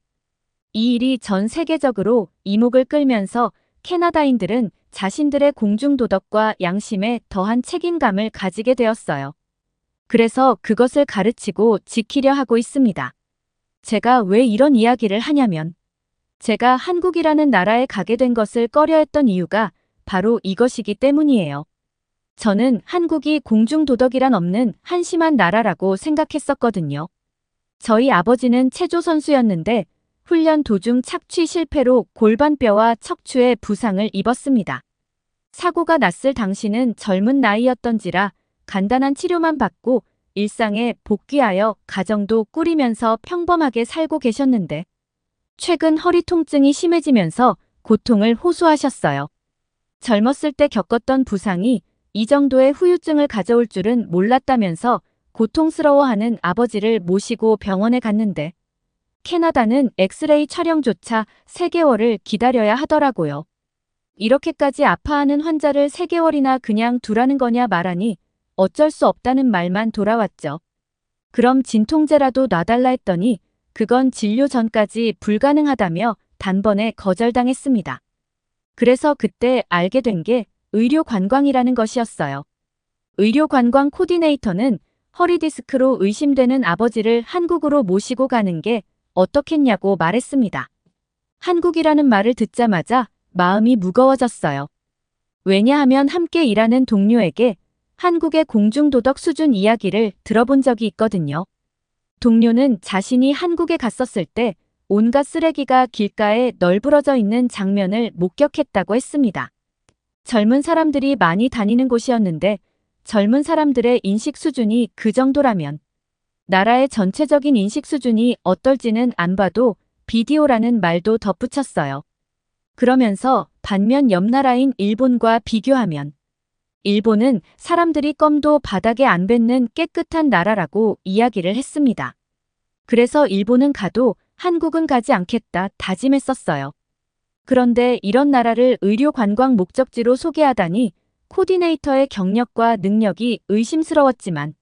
이 일이 전 세계적으로 이목을 끌면서 캐나다인들은 자신들의 공중도덕과 양심에 더한 책임감을 가지게 되었어요. 그래서 그것을 가르치고 지키려 하고 있습니다. 제가 왜 이런 이야기를 하냐면 제가 한국이라는 나라에 가게 된 것을 꺼려했던 이유가 바로 이것이기 때문이에요. 저는 한국이 공중도덕이란 없는 한심한 나라라고 생각했었거든요. 저희 아버지는 체조 선수였는데 훈련 도중 착취 실패로 골반뼈와 척추에 부상을 입었습니다. 사고가 났을 당시는 젊은 나이였던지라 간단한 치료만 받고 일상에 복귀하여 가정도 꾸리면서 평범하게 살고 계셨는데 최근 허리 통증이 심해지면서 고통을 호소하셨어요. 젊었을 때 겪었던 부상이 이 정도의 후유증을 가져올 줄은 몰랐다면서 고통스러워하는 아버지를 모시고 병원에 갔는데 캐나다는 엑스레이 촬영조차 3개월을 기다려야 하더라고요. 이렇게까지 아파하는 환자를 3개월이나 그냥 두라는 거냐 말하니 어쩔 수 없다는 말만 돌아왔죠. 그럼 진통제라도 놔달라 했더니 그건 진료 전까지 불가능하다며 단번에 거절당했습니다. 그래서 그때 알게 된 게 의료관광이라는 것이었어요. 의료관광 코디네이터는 허리 디스크로 의심되는 아버지를 한국으로 모시고 가는 게 어떻겠냐고 말했습니다. 한국이라는 말을 듣자마자 마음이 무거워졌어요. 왜냐하면 함께 일하는 동료에게 한국의 공중도덕 수준 이야기를 들어본 적이 있거든요. 동료는 자신이 한국에 갔었을 때 온갖 쓰레기가 길가에 널브러져 있는 장면을 목격했다고 했습니다. 젊은 사람들이 많이 다니는 곳이었는데 젊은 사람들의 인식 수준이 그 정도라면 나라의 전체적인 인식 수준이 어떨지는 안 봐도 비디오라는 말도 덧붙였어요. 그러면서 반면 옆 나라인 일본과 비교하면 일본은 사람들이 껌도 바닥에 안 뱉는 깨끗한 나라라고 이야기를 했습니다. 그래서 일본은 가도 한국은 가지 않겠다 다짐했었어요. 그런데 이런 나라를 의료 관광 목적지로 소개하다니 코디네이터의 경력과 능력이 의심스러웠지만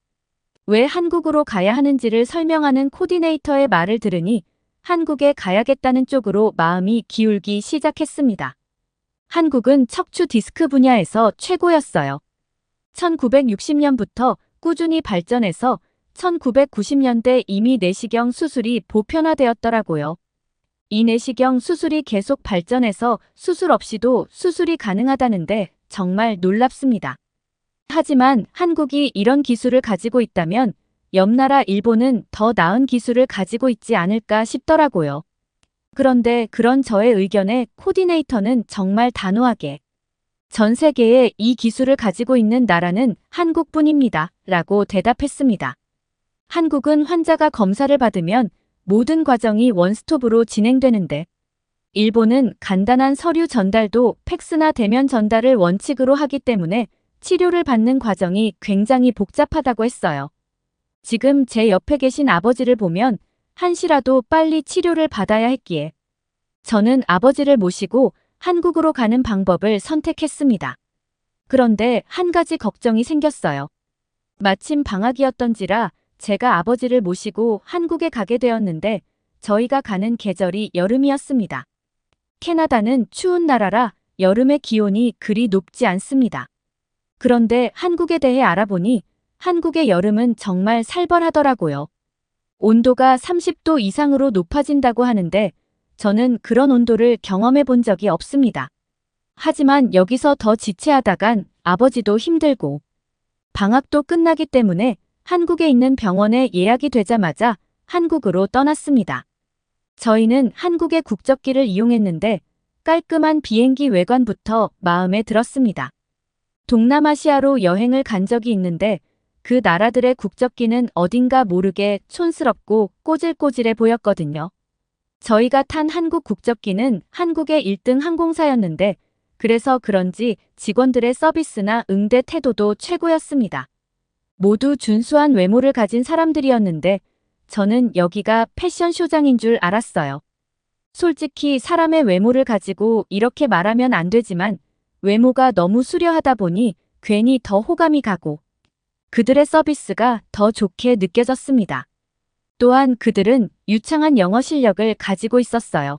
왜 한국으로 가야 하는지를 설명하는 코디네이터의 말을 들으니 한국에 가야겠다는 쪽으로 마음이 기울기 시작했습니다. 한국은 척추 디스크 분야에서 최고였어요. 1960년부터 꾸준히 발전해서 1990년대 이미 내시경 수술이 보편화되었더라고요. 이 내시경 수술이 계속 발전해서 수술 없이도 수술이 가능하다는데 정말 놀랍습니다. 하지만 한국이 이런 기술을 가지고 있다면 옆 나라 일본은 더 나은 기술을 가지고 있지 않을까 싶더라고요. 그런데 그런 저의 의견에 코디네이터는 정말 단호하게 전 세계에 이 기술을 가지고 있는 나라는 한국뿐입니다. 라고 대답했습니다. 한국은 환자가 검사를 받으면 모든 과정이 원스톱으로 진행되는데 일본은 간단한 서류 전달도 팩스나 대면 전달을 원칙으로 하기 때문에 치료를 받는 과정이 굉장히 복잡하다고 했어요. 지금 제 옆에 계신 아버지를 보면 한시라도 빨리 치료를 받아야 했기에 저는 아버지를 모시고 한국으로 가는 방법을 선택했습니다. 그런데 한 가지 걱정이 생겼어요. 마침 방학이었던지라 제가 아버지를 모시고 한국에 가게 되었는데 저희가 가는 계절이 여름이었습니다. 캐나다는 추운 나라라 여름의 기온이 그리 높지 않습니다. 그런데 한국에 대해 알아보니 한국의 여름은 정말 살벌하더라고요. 온도가 30도 이상으로 높아진다고 하는데 저는 그런 온도를 경험해 본 적이 없습니다. 하지만 여기서 더 지체하다간 아버지도 힘들고 방학도 끝나기 때문에 한국에 있는 병원에 예약이 되자마자 한국으로 떠났습니다. 저희는 한국의 국적기를 이용했는데 깔끔한 비행기 외관부터 마음에 들었습니다. 동남아시아로 여행을 간 적이 있는데 그 나라들의 국적기는 어딘가 모르게 촌스럽고 꼬질꼬질해 보였거든요. 저희가 탄 한국 국적기는 한국의 1등 항공사였는데 그래서 그런지 직원들의 서비스나 응대 태도도 최고였습니다. 모두 준수한 외모를 가진 사람들이었는데 저는 여기가 패션쇼장인 줄 알았어요. 솔직히 사람의 외모를 가지고 이렇게 말하면 안 되지만 외모가 너무 수려하다 보니 괜히 더 호감이 가고 그들의 서비스가 더 좋게 느껴졌습니다. 또한 그들은 유창한 영어 실력을 가지고 있었어요.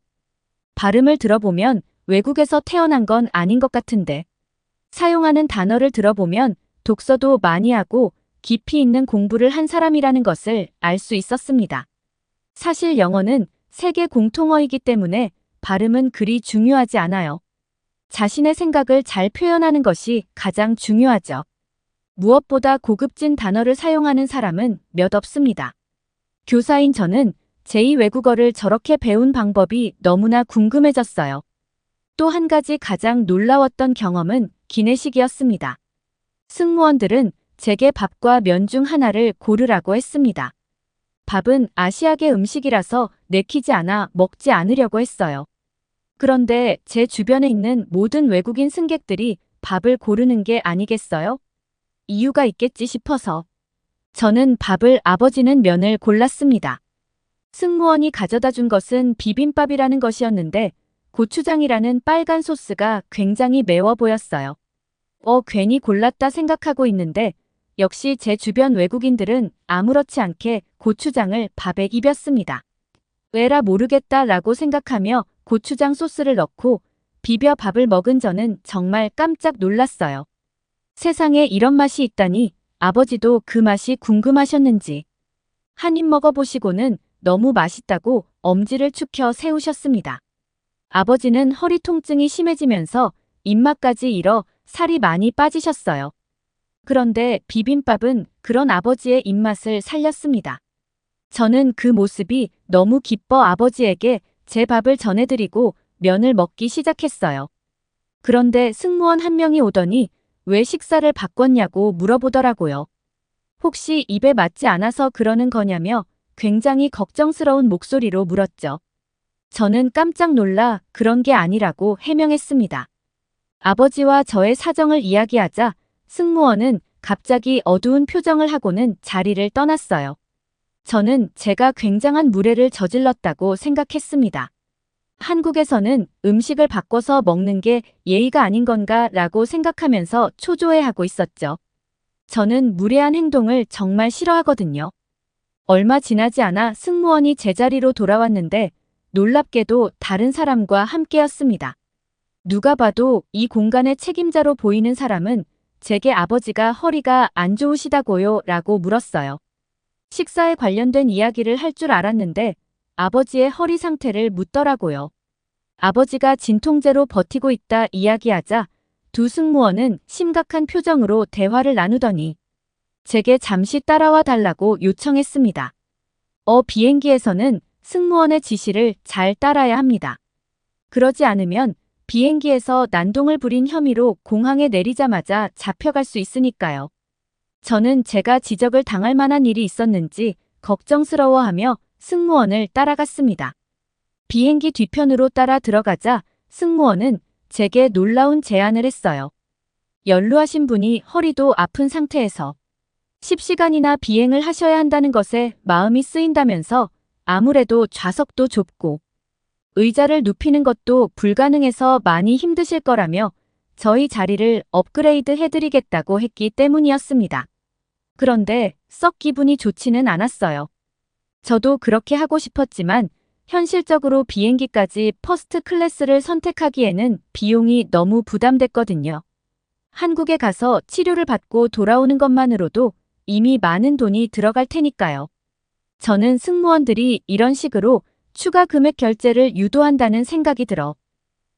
발음을 들어보면 외국에서 태어난 건 아닌 것 같은데 사용하는 단어를 들어보면 독서도 많이 하고 깊이 있는 공부를 한 사람이라는 것을 알 수 있었습니다. 사실 영어는 세계 공통어이기 때문에 발음은 그리 중요하지 않아요. 자신의 생각을 잘 표현하는 것이 가장 중요하죠. 무엇보다 고급진 단어를 사용하는 사람은 몇 없습니다. 교사인 저는 제2 외국어를 저렇게 배운 방법이 너무나 궁금해졌어요. 또 한 가지 가장 놀라웠던 경험은 기내식이었습니다. 승무원들은 제게 밥과 면 중 하나를 고르라고 했습니다. 밥은 아시아계 음식이라서 내키지 않아 먹지 않으려고 했어요. 그런데 제 주변에 있는 모든 외국인 승객들이 밥을 고르는 게 아니겠어요? 이유가 있겠지 싶어서. 저는 밥을, 아버지는 면을 골랐습니다. 승무원이 가져다 준 것은 비빔밥이라는 것이었는데 고추장이라는 빨간 소스가 굉장히 매워 보였어요. 괜히 골랐다 생각하고 있는데 역시 제 주변 외국인들은 아무렇지 않게 고추장을 밥에 입혔습니다. 왜라 모르겠다 라고 생각하며 고추장 소스를 넣고 비벼 밥을 먹은 저는 정말 깜짝 놀랐어요. 세상에 이런 맛이 있다니 아버지도 그 맛이 궁금하셨는지 한 입 먹어보시고는 너무 맛있다고 엄지를 축혀 세우셨습니다. 아버지는 허리 통증이 심해지면서 입맛까지 잃어 살이 많이 빠지셨어요. 그런데 비빔밥은 그런 아버지의 입맛을 살렸습니다. 저는 그 모습이 너무 기뻐 아버지에게 제 밥을 전해드리고 면을 먹기 시작했어요. 그런데 승무원 한 명이 오더니 왜 식사를 바꿨냐고 물어보더라고요. 혹시 입에 맞지 않아서 그러는 거냐며 굉장히 걱정스러운 목소리로 물었죠. 저는 깜짝 놀라 그런 게 아니라고 해명했습니다. 아버지와 저의 사정을 이야기하자 승무원은 갑자기 어두운 표정을 하고는 자리를 떠났어요. 저는 제가 굉장한 무례를 저질렀다고 생각했습니다. 한국에서는 음식을 바꿔서 먹는 게 예의가 아닌 건가 라고 생각하면서 초조해하고 있었죠. 저는 무례한 행동을 정말 싫어하거든요. 얼마 지나지 않아 승무원이 제자리로 돌아왔는데 놀랍게도 다른 사람과 함께였습니다. 누가 봐도 이 공간의 책임자로 보이는 사람은 제게 아버지가 허리가 안 좋으시다고요 라고 물었어요. 식사에 관련된 이야기를 할 줄 알았는데 아버지의 허리 상태를 묻더라고요. 아버지가 진통제로 버티고 있다 이야기하자 두 승무원은 심각한 표정으로 대화를 나누더니 제게 잠시 따라와 달라고 요청했습니다. 비행기에서는 승무원의 지시를 잘 따라야 합니다. 그러지 않으면 비행기에서 난동을 부린 혐의로 공항에 내리자마자 잡혀갈 수 있으니까요. 저는 제가 지적을 당할 만한 일이 있었는지 걱정스러워하며 승무원을 따라갔습니다. 비행기 뒤편으로 따라 들어가자 승무원은 제게 놀라운 제안을 했어요. 연루하신 분이 허리도 아픈 상태에서 10시간이나 비행을 하셔야 한다는 것에 마음이 쓰인다면서 아무래도 좌석도 좁고 의자를 눕히는 것도 불가능해서 많이 힘드실 거라며 저희 자리를 업그레이드 해드리겠다고 했기 때문이었습니다. 그런데 썩 기분이 좋지는 않았어요. 저도 그렇게 하고 싶었지만 현실적으로 비행기까지 퍼스트 클래스를 선택하기에는 비용이 너무 부담됐거든요. 한국에 가서 치료를 받고 돌아오는 것만으로도 이미 많은 돈이 들어갈 테니까요. 저는 승무원들이 이런 식으로 추가 금액 결제를 유도한다는 생각이 들어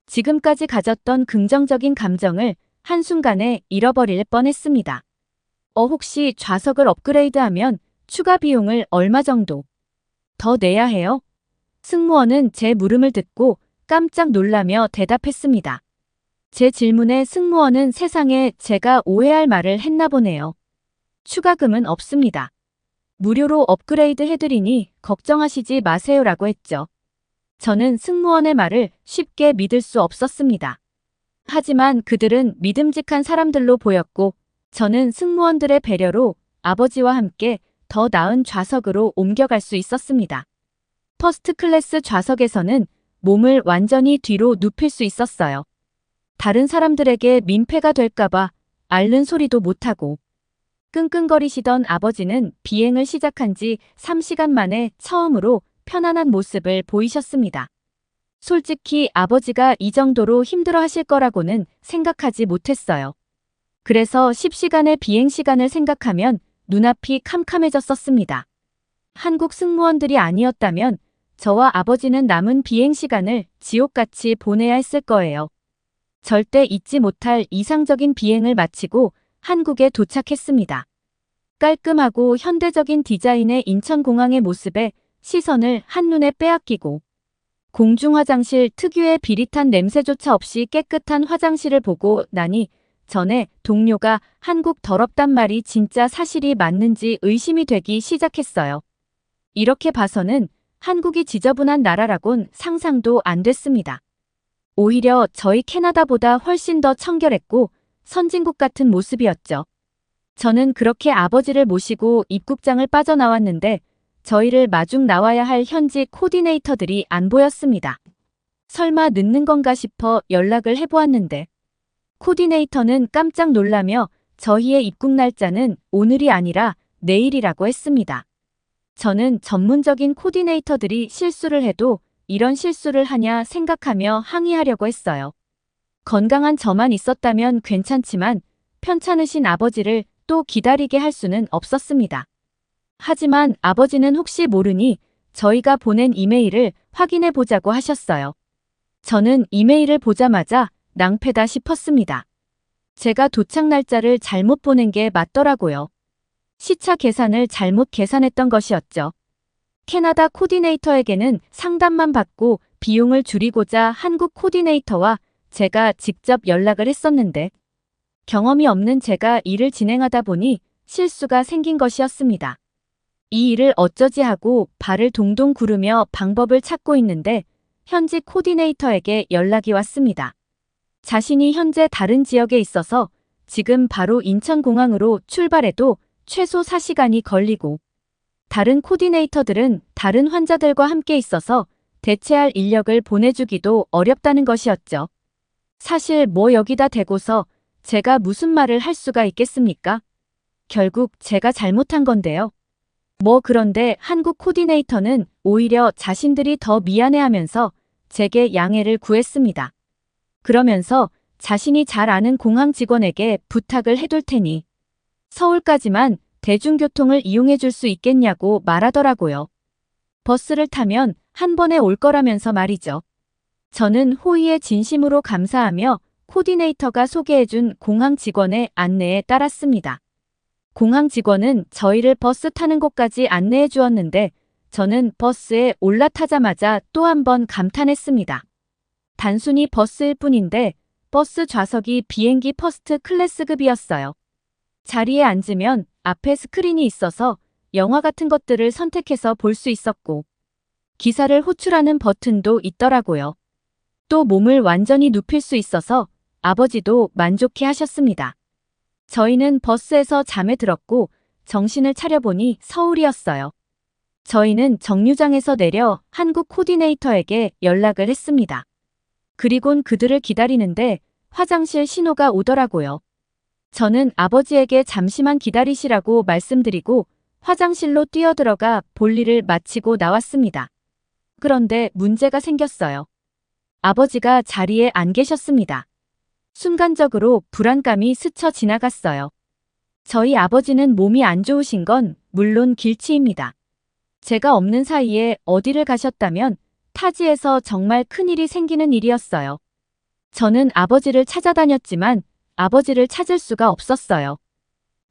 지금까지 가졌던 긍정적인 감정을 한순간에 잃어버릴 뻔했습니다. 혹시 좌석을 업그레이드하면 추가 비용을 얼마 정도 더 내야 해요? 승무원은 제 물음을 듣고 깜짝 놀라며 대답했습니다. 제 질문에 승무원은 세상에 제가 오해할 말을 했나 보네요. 추가금은 없습니다. 무료로 업그레이드 해드리니 걱정하시지 마세요라고 했죠. 저는 승무원의 말을 쉽게 믿을 수 없었습니다. 하지만 그들은 믿음직한 사람들로 보였고 저는 승무원들의 배려로 아버지와 함께 더 나은 좌석으로 옮겨갈 수 있었습니다. 퍼스트 클래스 좌석에서는 몸을 완전히 뒤로 눕힐 수 있었어요. 다른 사람들에게 민폐가 될까봐 앓는 소리도 못하고 끙끙거리시던 아버지는 비행을 시작한 지 3시간 만에 처음으로 편안한 모습을 보이셨습니다. 솔직히 아버지가 이 정도로 힘들어 하실 거라고는 생각하지 못했어요. 그래서 10시간의 비행 시간을 생각하면 눈앞이 캄캄해졌었습니다. 한국 승무원들이 아니었다면 저와 아버지는 남은 비행 시간을 지옥같이 보내야 했을 거예요. 절대 잊지 못할 이상적인 비행을 마치고 한국에 도착했습니다. 깔끔하고 현대적인 디자인의 인천공항의 모습에 시선을 한눈에 빼앗기고 공중화장실 특유의 비릿한 냄새조차 없이 깨끗한 화장실을 보고 나니 전에 동료가 한국 더럽단 말이 진짜 사실이 맞는지 의심이 되기 시작했어요. 이렇게 봐서는 한국이 지저분한 나라라곤 상상도 안 됐습니다. 오히려 저희 캐나다보다 훨씬 더 청결했고 선진국 같은 모습이었죠. 저는 그렇게 아버지를 모시고 입국장을 빠져나왔는데 저희를 마중 나와야 할 현지 코디네이터들이 안 보였습니다. 설마 늦는 건가 싶어 연락을 해보았는데 코디네이터는 깜짝 놀라며 저희의 입국 날짜는 오늘이 아니라 내일이라고 했습니다. 저는 전문적인 코디네이터들이 실수를 해도 이런 실수를 하냐 생각하며 항의하려고 했어요. 건강한 저만 있었다면 괜찮지만 편찮으신 아버지를 또 기다리게 할 수는 없었습니다. 하지만 아버지는 혹시 모르니 저희가 보낸 이메일을 확인해 보자고 하셨어요. 저는 이메일을 보자마자 낭패다 싶었습니다. 제가 도착 날짜를 잘못 보낸 게 맞더라고요. 시차 계산을 잘못 계산했던 것이었죠. 캐나다 코디네이터에게는 상담만 받고 비용을 줄이고자 한국 코디네이터와 제가 직접 연락을 했었는데 경험이 없는 제가 일을 진행하다 보니 실수가 생긴 것이었습니다. 이 일을 어쩌지 하고 발을 동동 구르며 방법을 찾고 있는데 현지 코디네이터에게 연락이 왔습니다. 자신이 현재 다른 지역에 있어서 지금 바로 인천공항으로 출발해도 최소 4시간이 걸리고 다른 코디네이터들은 다른 환자들과 함께 있어서 대체할 인력을 보내주기도 어렵다는 것이었죠. 사실 뭐 여기다 대고서 제가 무슨 말을 할 수가 있겠습니까? 결국 제가 잘못한 건데요. 그런데 한국 코디네이터는 오히려 자신들이 더 미안해하면서 제게 양해를 구했습니다. 그러면서 자신이 잘 아는 공항 직원에게 부탁을 해둘 테니 서울까지만 대중교통을 이용해 줄 수 있겠냐고 말하더라고요. 버스를 타면 한 번에 올 거라면서 말이죠. 저는 호의에 진심으로 감사하며 코디네이터가 소개해준 공항 직원의 안내에 따랐습니다. 공항 직원은 저희를 버스 타는 곳까지 안내해 주었는데 저는 버스에 올라타자마자 또 한 번 감탄했습니다. 단순히 버스일 뿐인데 버스 좌석이 비행기 퍼스트 클래스급이었어요. 자리에 앉으면 앞에 스크린이 있어서 영화 같은 것들을 선택해서 볼 수 있었고 기사를 호출하는 버튼도 있더라고요. 또 몸을 완전히 눕힐 수 있어서 아버지도 만족해 하셨습니다. 저희는 버스에서 잠에 들었고 정신을 차려보니 서울이었어요. 저희는 정류장에서 내려 한국 코디네이터에게 연락을 했습니다. 그리곤 그들을 기다리는데 화장실 신호가 오더라고요. 저는 아버지에게 잠시만 기다리시라고 말씀드리고 화장실로 뛰어들어가 볼일을 마치고 나왔습니다. 그런데 문제가 생겼어요. 아버지가 자리에 안 계셨습니다. 순간적으로 불안감이 스쳐 지나갔어요. 저희 아버지는 몸이 안 좋으신 건 물론 길치입니다. 제가 없는 사이에 어디를 가셨다면 타지에서 정말 큰일이 생기는 일이었어요. 저는 아버지를 찾아다녔지만 아버지를 찾을 수가 없었어요.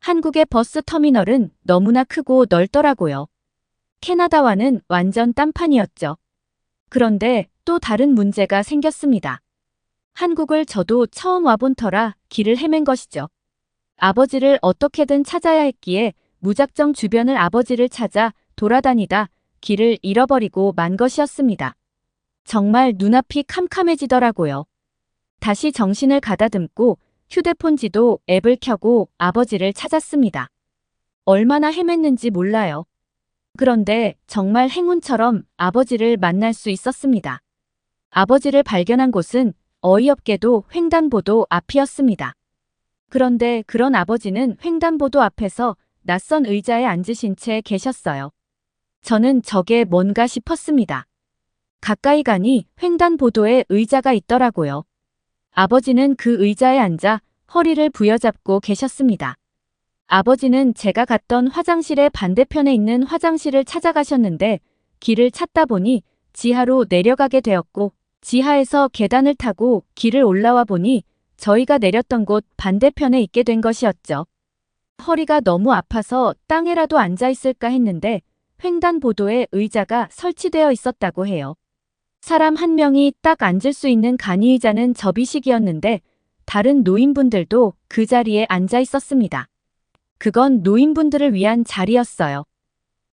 한국의 버스 터미널은 너무나 크고 넓더라고요. 캐나다와는 완전 딴판이었죠. 그런데 또 다른 문제가 생겼습니다. 한국을 저도 처음 와본 터라 길을 헤맨 것이죠. 아버지를 어떻게든 찾아야 했기에 무작정 주변을 아버지를 찾아 돌아다니다 길을 잃어버리고 만 것이었습니다. 정말 눈앞이 캄캄해지더라고요. 다시 정신을 가다듬고 휴대폰 지도 앱을 켜고 아버지를 찾았습니다. 얼마나 헤맸는지 몰라요. 그런데 정말 행운처럼 아버지를 만날 수 있었습니다. 아버지를 발견한 곳은 어이없게도 횡단보도 앞이었습니다. 그런데 그런 아버지는 횡단보도 앞에서 낯선 의자에 앉으신 채 계셨어요. 저는 저게 뭔가 싶었습니다. 가까이 가니 횡단보도에 의자가 있더라고요. 아버지는 그 의자에 앉아 허리를 부여잡고 계셨습니다. 아버지는 제가 갔던 화장실의 반대편에 있는 화장실을 찾아가셨는데 길을 찾다 보니 지하로 내려가게 되었고 지하에서 계단을 타고 길을 올라와 보니 저희가 내렸던 곳 반대편에 있게 된 것이었죠. 허리가 너무 아파서 땅에라도 앉아 있을까 했는데 횡단보도에 의자가 설치되어 있었다고 해요. 사람 한 명이 딱 앉을 수 있는 간이의자는 접이식이었는데 다른 노인분들도 그 자리에 앉아 있었습니다. 그건 노인분들을 위한 자리였어요.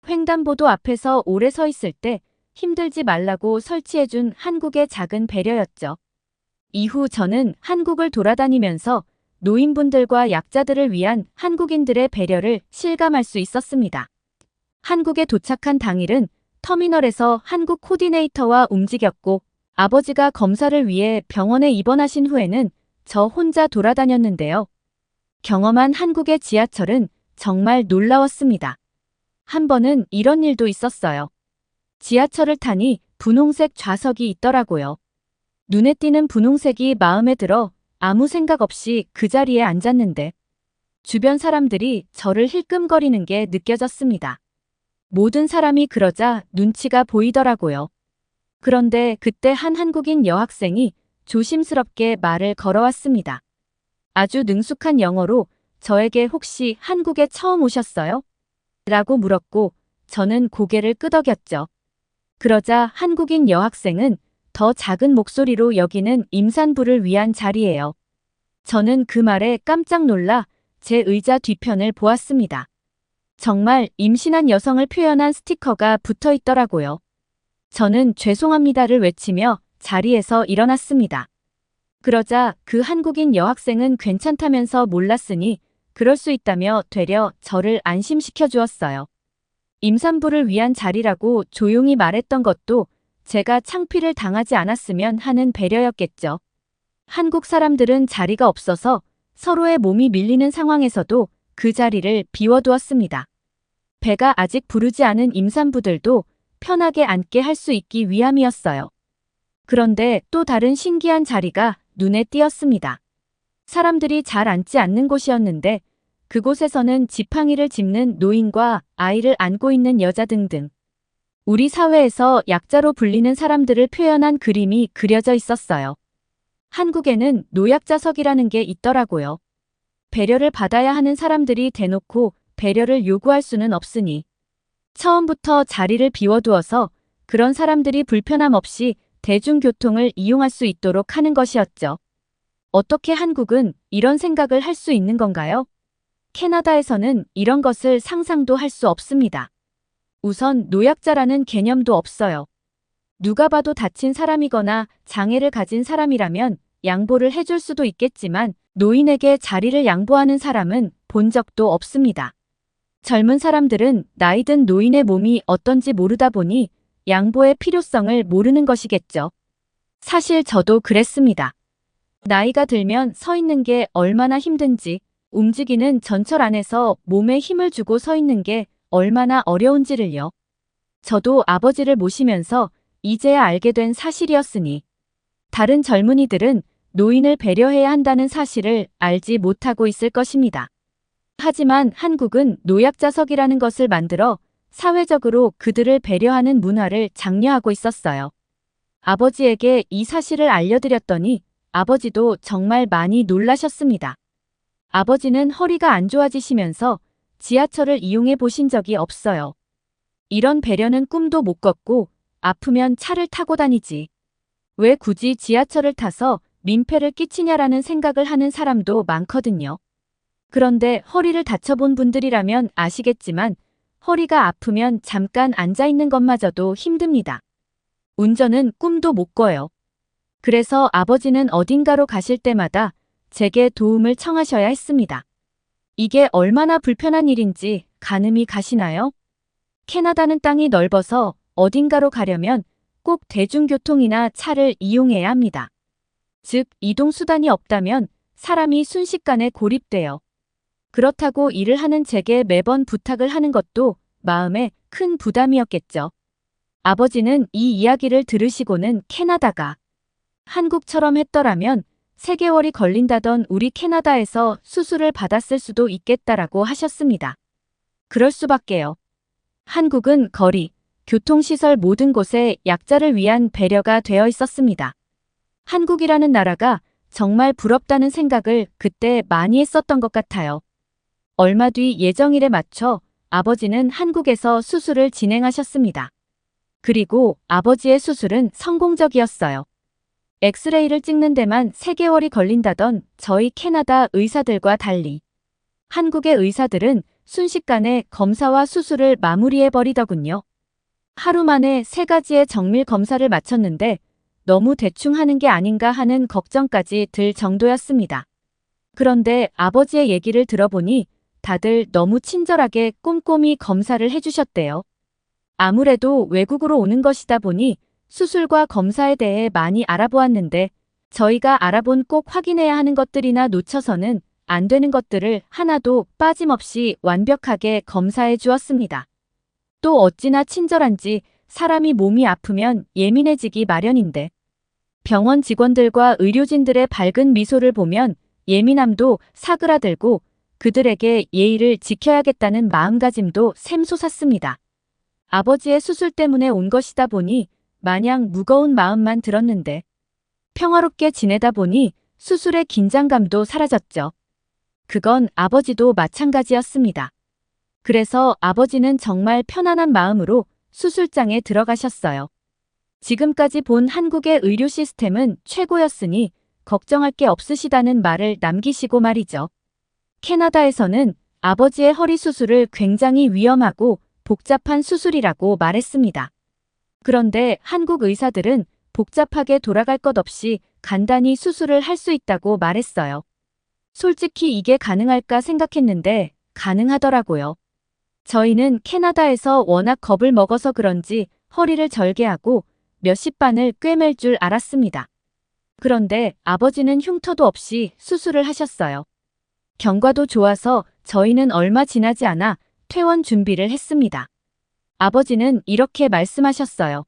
횡단보도 앞에서 오래 서 있을 때 힘들지 말라고 설치해준 한국의 작은 배려였죠. 이후 저는 한국을 돌아다니면서 노인분들과 약자들을 위한 한국인들의 배려를 실감할 수 있었습니다. 한국에 도착한 당일은 터미널에서 한국 코디네이터와 움직였고 아버지가 검사를 위해 병원에 입원하신 후에는 저 혼자 돌아다녔는데요. 경험한 한국의 지하철은 정말 놀라웠습니다. 한 번은 이런 일도 있었어요. 지하철을 타니 분홍색 좌석이 있더라고요. 눈에 띄는 분홍색이 마음에 들어 아무 생각 없이 그 자리에 앉았는데 주변 사람들이 저를 힐끔거리는 게 느껴졌습니다. 모든 사람이 그러자 눈치가 보이더라고요. 그런데 그때 한 한국인 여학생이 조심스럽게 말을 걸어왔습니다. 아주 능숙한 영어로 저에게 혹시 한국에 처음 오셨어요? 라고 물었고 저는 고개를 끄덕였죠. 그러자 한국인 여학생은 더 작은 목소리로 여기는 임산부를 위한 자리예요. 저는 그 말에 깜짝 놀라 제 의자 뒤편을 보았습니다. 정말 임신한 여성을 표현한 스티커가 붙어 있더라고요. 저는 죄송합니다를 외치며 자리에서 일어났습니다. 그러자 그 한국인 여학생은 괜찮다면서 몰랐으니 그럴 수 있다며 되려 저를 안심시켜 주었어요. 임산부를 위한 자리라고 조용히 말했던 것도 제가 창피를 당하지 않았으면 하는 배려였겠죠. 한국 사람들은 자리가 없어서 서로의 몸이 밀리는 상황에서도 그 자리를 비워두었습니다. 배가 아직 부르지 않은 임산부들도 편하게 앉게 할 수 있기 위함이었어요. 그런데 또 다른 신기한 자리가 눈에 띄었습니다. 사람들이 잘 앉지 않는 곳이었는데 그곳에서는 지팡이를 짚는 노인과 아이를 안고 있는 여자 등등 우리 사회에서 약자로 불리는 사람들을 표현한 그림이 그려져 있었어요. 한국에는 노약자석이라는 게 있더라고요. 배려를 받아야 하는 사람들이 대놓고 배려를 요구할 수는 없으니 처음부터 자리를 비워두어서 그런 사람들이 불편함 없이 대중교통을 이용할 수 있도록 하는 것이었죠. 어떻게 한국은 이런 생각을 할 수 있는 건가요? 캐나다에서는 이런 것을 상상도 할 수 없습니다. 우선 노약자라는 개념도 없어요. 누가 봐도 다친 사람이거나 장애를 가진 사람이라면 양보를 해줄 수도 있겠지만 노인에게 자리를 양보하는 사람은 본 적도 없습니다. 젊은 사람들은 나이든 노인의 몸이 어떤지 모르다 보니 양보의 필요성을 모르는 것이겠죠. 사실 저도 그랬습니다. 나이가 들면 서 있는 게 얼마나 힘든지, 움직이는 전철 안에서 몸에 힘을 주고 서 있는 게 얼마나 어려운지를요. 저도 아버지를 모시면서 이제야 알게 된 사실이었으니 다른 젊은이들은 노인을 배려해야 한다는 사실을 알지 못하고 있을 것입니다. 하지만 한국은 노약자석이라는 것을 만들어 사회적으로 그들을 배려하는 문화를 장려하고 있었어요. 아버지에게 이 사실을 알려드렸더니 아버지도 정말 많이 놀라셨습니다. 아버지는 허리가 안 좋아지시면서 지하철을 이용해 보신 적이 없어요. 이런 배려는 꿈도 못 꿨고 아프면 차를 타고 다니지. 왜 굳이 지하철을 타서 민폐를 끼치냐라는 생각을 하는 사람도 많거든요. 그런데 허리를 다쳐본 분들이라면 아시겠지만 허리가 아프면 잠깐 앉아있는 것마저도 힘듭니다. 운전은 꿈도 못 꿔요. 그래서 아버지는 어딘가로 가실 때마다 제게 도움을 청하셔야 했습니다. 이게 얼마나 불편한 일인지 가늠이 가시나요? 캐나다는 땅이 넓어서 어딘가로 가려면 꼭 대중교통이나 차를 이용해야 합니다. 즉, 이동수단이 없다면 사람이 순식간에 고립돼요. 그렇다고 일을 하는 제게 매번 부탁을 하는 것도 마음에 큰 부담이었겠죠. 아버지는 이 이야기를 들으시고는 캐나다가 한국처럼 했더라면 3개월이 걸린다던 우리 캐나다에서 수술을 받았을 수도 있겠다라고 하셨습니다. 그럴 수밖에요. 한국은 거리, 교통시설 모든 곳에 약자를 위한 배려가 되어 있었습니다. 한국이라는 나라가 정말 부럽다는 생각을 그때 많이 했었던 것 같아요. 얼마 뒤 예정일에 맞춰 아버지는 한국에서 수술을 진행하셨습니다. 그리고 아버지의 수술은 성공적이었어요. 엑스레이를 찍는 데만 3개월이 걸린다던 저희 캐나다 의사들과 달리 한국의 의사들은 순식간에 검사와 수술을 마무리해버리더군요. 하루 만에 3가지의 정밀 검사를 마쳤는데 너무 대충 하는 게 아닌가 하는 걱정까지 들 정도였습니다. 그런데 아버지의 얘기를 들어보니 다들 너무 친절하게 꼼꼼히 검사를 해주셨대요. 아무래도 외국으로 오는 것이다 보니 수술과 검사에 대해 많이 알아보았는데 저희가 알아본 꼭 확인해야 하는 것들이나 놓쳐서는 안 되는 것들을 하나도 빠짐없이 완벽하게 검사해 주었습니다. 또 어찌나 친절한지 사람이 몸이 아프면 예민해지기 마련인데 병원 직원들과 의료진들의 밝은 미소를 보면 예민함도 사그라들고 그들에게 예의를 지켜야겠다는 마음가짐도 샘솟았습니다. 아버지의 수술 때문에 온 것이다 보니 마냥 무거운 마음만 들었는데 평화롭게 지내다 보니 수술의 긴장감도 사라졌죠. 그건 아버지도 마찬가지였습니다. 그래서 아버지는 정말 편안한 마음으로 수술장에 들어가셨어요. 지금까지 본 한국의 의료 시스템은 최고였으니 걱정할 게 없으시다는 말을 남기시고 말이죠. 캐나다에서는 아버지의 허리 수술을 굉장히 위험하고 복잡한 수술이라고 말했습니다. 그런데 한국 의사들은 복잡하게 돌아갈 것 없이 간단히 수술을 할 수 있다고 말했어요. 솔직히 이게 가능할까 생각했는데 가능하더라고요. 저희는 캐나다에서 워낙 겁을 먹어서 그런지 허리를 절개하고 몇십 반을 꿰맬 줄 알았습니다. 그런데 아버지는 흉터도 없이 수술을 하셨어요. 경과도 좋아서 저희는 얼마 지나지 않아 퇴원 준비를 했습니다. 아버지는 이렇게 말씀하셨어요.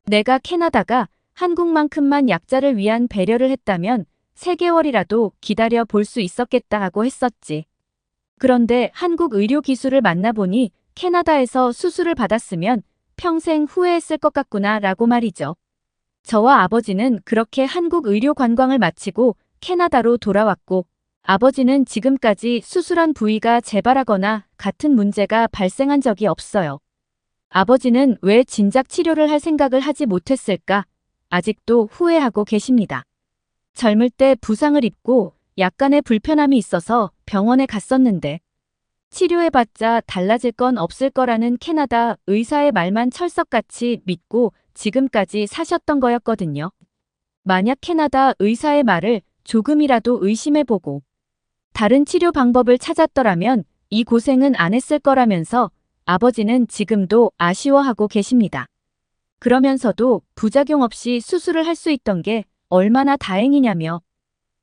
내가 캐나다가 한국만큼만 약자를 위한 배려를 했다면 3개월이라도 기다려 볼 수 있었겠다 하고 했었지. 그런데 한국 의료 기술을 만나보니 캐나다에서 수술을 받았으면 평생 후회했을 것 같구나 라고 말이죠. 저와 아버지는 그렇게 한국 의료 관광을 마치고 캐나다로 돌아왔고 아버지는 지금까지 수술한 부위가 재발하거나 같은 문제가 발생한 적이 없어요. 아버지는 왜 진작 치료를 할 생각을 하지 못했을까? 아직도 후회하고 계십니다. 젊을 때 부상을 입고 약간의 불편함이 있어서 병원에 갔었는데 치료해봤자 달라질 건 없을 거라는 캐나다 의사의 말만 철석같이 믿고 지금까지 사셨던 거였거든요. 만약 캐나다 의사의 말을 조금이라도 의심해보고 다른 치료 방법을 찾았더라면 이 고생은 안 했을 거라면서 아버지는 지금도 아쉬워하고 계십니다. 그러면서도 부작용 없이 수술을 할 수 있던 게 얼마나 다행이냐며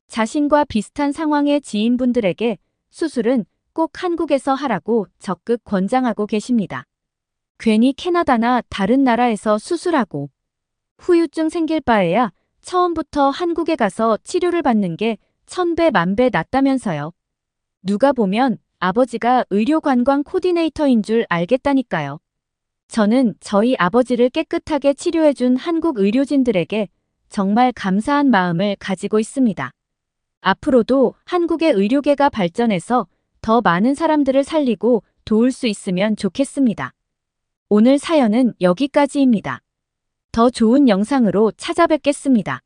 자신과 비슷한 상황의 지인분들에게 수술은 꼭 한국에서 하라고 적극 권장하고 계십니다. 괜히 캐나다나 다른 나라에서 수술하고 후유증 생길 바에야 처음부터 한국에 가서 치료를 받는 게 1000배 만배 낫다면서요. 누가 보면 아버지가 의료관광 코디네이터인 줄 알겠다니까요. 저는 저희 아버지를 깨끗하게 치료해준 한국 의료진들에게 정말 감사한 마음을 가지고 있습니다. 앞으로도 한국의 의료계가 발전해서 더 많은 사람들을 살리고 도울 수 있으면 좋겠습니다. 오늘 사연은 여기까지입니다. 더 좋은 영상으로 찾아뵙겠습니다.